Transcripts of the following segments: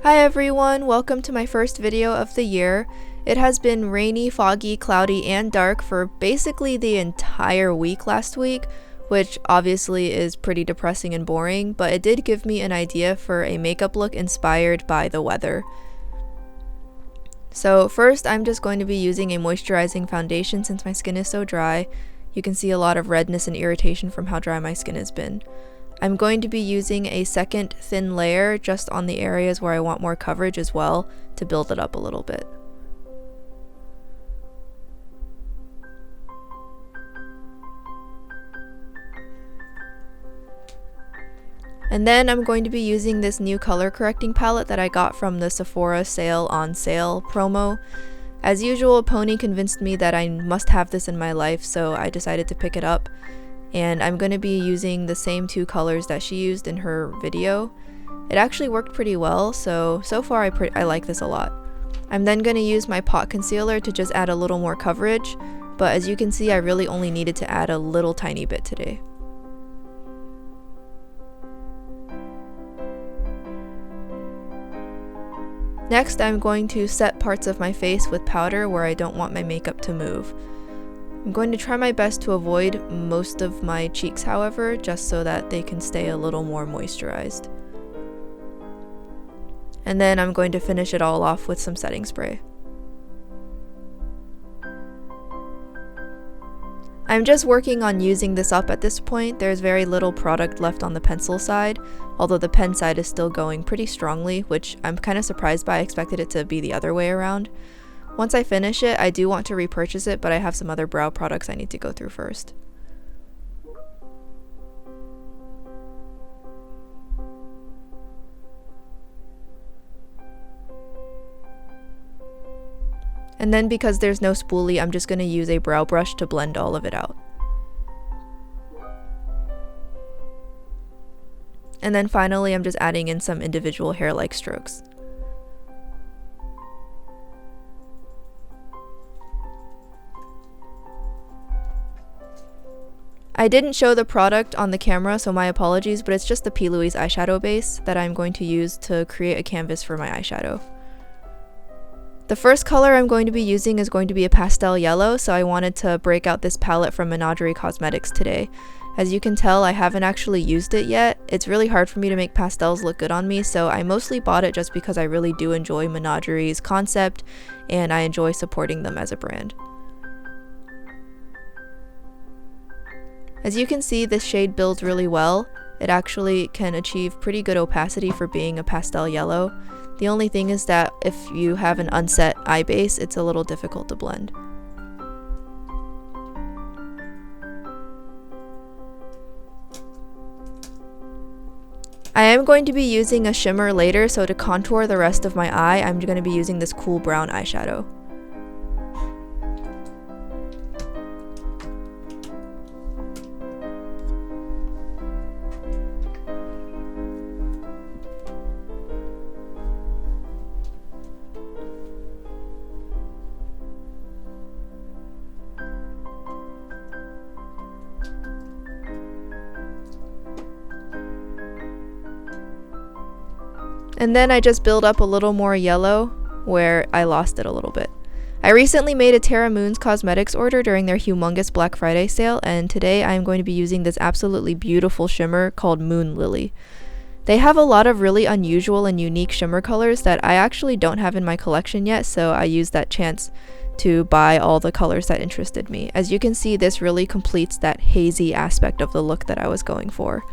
Hi everyone, welcome to my first video of the year. It has been rainy, foggy, cloudy, and dark for basically the entire week last week, which obviously is pretty depressing and boring, but it did give me an idea for a makeup look inspired by the weather. So first, I'm just going to be using a moisturizing foundation since my skin is so dry. You can see a lot of redness and irritation from how dry my skin has been. I'm going to be using a second thin layer just on the areas where I want more coverage as well to build it up a little bit. And then I'm going to be using this new color correcting palette that I got from the Sephora sale on sale promo. As usual, Pony convinced me that I must have this in my life, so I decided to pick it up. And I'm going to be using the same two colors that she used in her video. It actually worked pretty well, so far I like this a lot. I'm then going to use my pot concealer to just add a little more coverage, but as you can see, I really only needed to add a little tiny bit today. Next, I'm going to set parts of my face with powder where I don't want my makeup to move. I'm going to try my best to avoid most of my cheeks, however, just so that they can stay a little more moisturized. And then I'm going to finish it all off with some setting spray. I'm just working on using this up at this point. There's very little product left on the pencil side, although the pen side is still going pretty strongly, which I'm kind of surprised by. I expected it to be the other way around. Once I finish it, I do want to repurchase it, but I have some other brow products I need to go through first. And then because there's no spoolie, I'm just going to use a brow brush to blend all of it out. And then finally, I'm just adding in some individual hair-like strokes. I didn't show the product on the camera, so my apologies, but it's just the LOUISE eyeshadow base that I'm going to use to create a canvas for my eyeshadow. The first color I'm going to be using is going to be a pastel yellow, so I wanted to break out this palette from Menagerie Cosmetics today. As you can tell, I haven't actually used it yet. It's really hard for me to make pastels look good on me, so I mostly bought it just because I really do enjoy Menagerie's concept, and I enjoy supporting them as a brand. As you can see, this shade builds really well. It actually can achieve pretty good opacity for being a pastel yellow. The only thing is that if you have an unset eye base, it's a little difficult to blend. I am going to be using a shimmer later, so to contour the rest of my eye, I'm going to be using this cool brown eyeshadow. And then I just build up a little more yellow where I lost it a little bit. I recently made a Terra Moons Cosmetics order during their humongous Black Friday sale, and today I'm going to be using this absolutely beautiful shimmer called Moon Lily. They have a lot of really unusual and unique shimmer colors that I actually don't have in my collection yet, so I used that chance to buy all the colors that interested me. As you can see, this really completes that hazy aspect of the look that I was going for.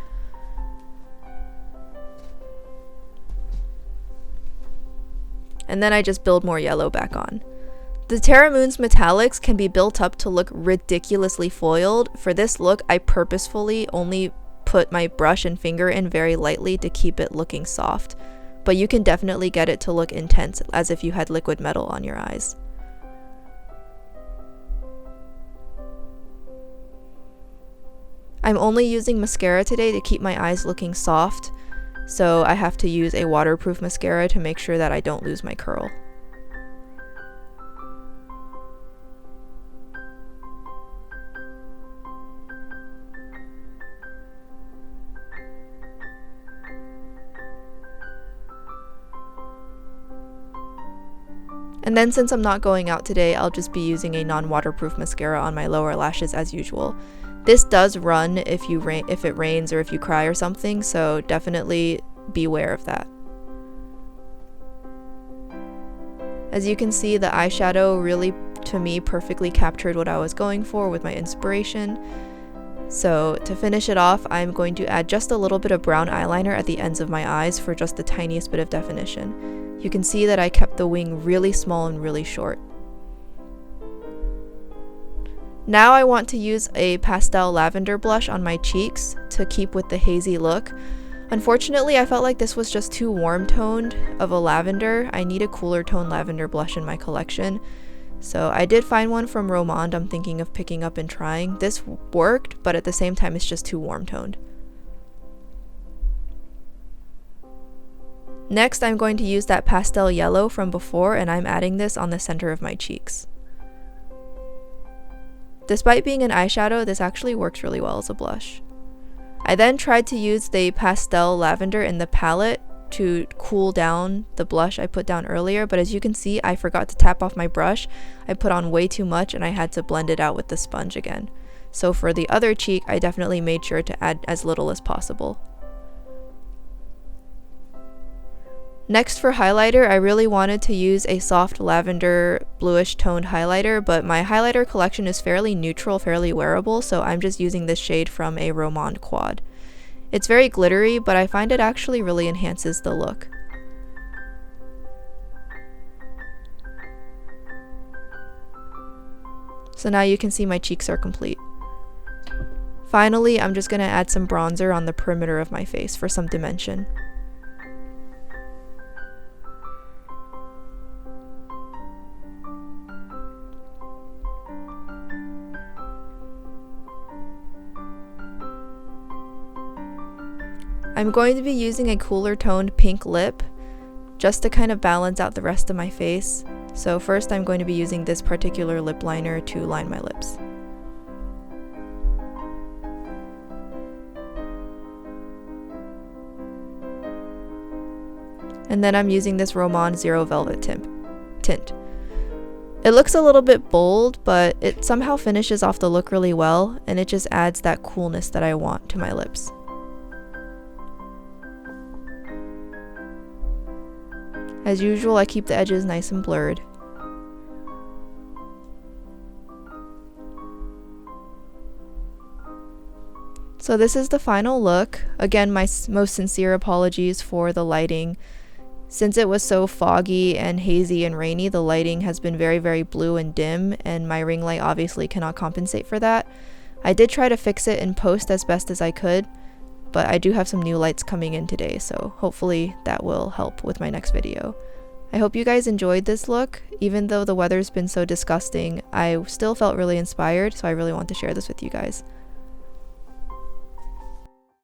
And then I just build more yellow back on. The Terra Moons metallics can be built up to look ridiculously foiled. For this look, I purposefully only put my brush and finger in very lightly to keep it looking soft, but you can definitely get it to look intense, as if you had liquid metal on your eyes. I'm only using mascara today to keep my eyes looking soft, so I have to use a waterproof mascara to make sure that I don't lose my curl. And then since I'm not going out today, I'll just be using a non-waterproof mascara on my lower lashes as usual. This does run if it rains or if you cry or something, so definitely beware of that. As you can see, the eyeshadow really, to me, perfectly captured what I was going for with my inspiration. So to finish it off, I'm going to add just a little bit of brown eyeliner at the ends of my eyes for just the tiniest bit of definition. You can see that I kept the wing really small and really short. Now I want to use a pastel lavender blush on my cheeks to keep with the hazy look. Unfortunately, I felt like this was just too warm toned of a lavender. I need a cooler tone lavender blush in my collection. So I did find one from Rumour I'm thinking of picking up and trying. This worked, but at the same time it's just too warm toned. Next, I'm going to use that pastel yellow from before, and I'm adding this on the center of my cheeks. Despite being an eyeshadow, this actually works really well as a blush. I then tried to use the pastel lavender in the palette to cool down the blush I put down earlier, but as you can see, I forgot to tap off my brush. I put on way too much and I had to blend it out with the sponge again. So for the other cheek, I definitely made sure to add as little as possible. Next for highlighter, I really wanted to use a soft lavender bluish toned highlighter, but my highlighter collection is fairly neutral, fairly wearable, so I'm just using this shade from a Rumour quad. It's very glittery, but I find it actually really enhances the look. So now you can see my cheeks are complete. Finally, I'm just going to add some bronzer on the perimeter of my face for some dimension. I'm going to be using a cooler toned pink lip just to kind of balance out the rest of my face. So first I'm going to be using this particular lip liner to line my lips. And then I'm using this Rumour Zero Velvet tint. It looks a little bit bold, but it somehow finishes off the look really well, and it just adds that coolness that I want to my lips. As usual, I keep the edges nice and blurred. So this is the final look. Again, my most sincere apologies for the lighting. Since it was so foggy and hazy and rainy, the lighting has been very, very blue and dim, and my ring light obviously cannot compensate for that. I did try to fix it in post as best as I could, but I do have some new lights coming in today, so hopefully that will help with my next video. I hope you guys enjoyed this look. Even though the weather's been so disgusting, I still felt really inspired, so I really want to share this with you guys.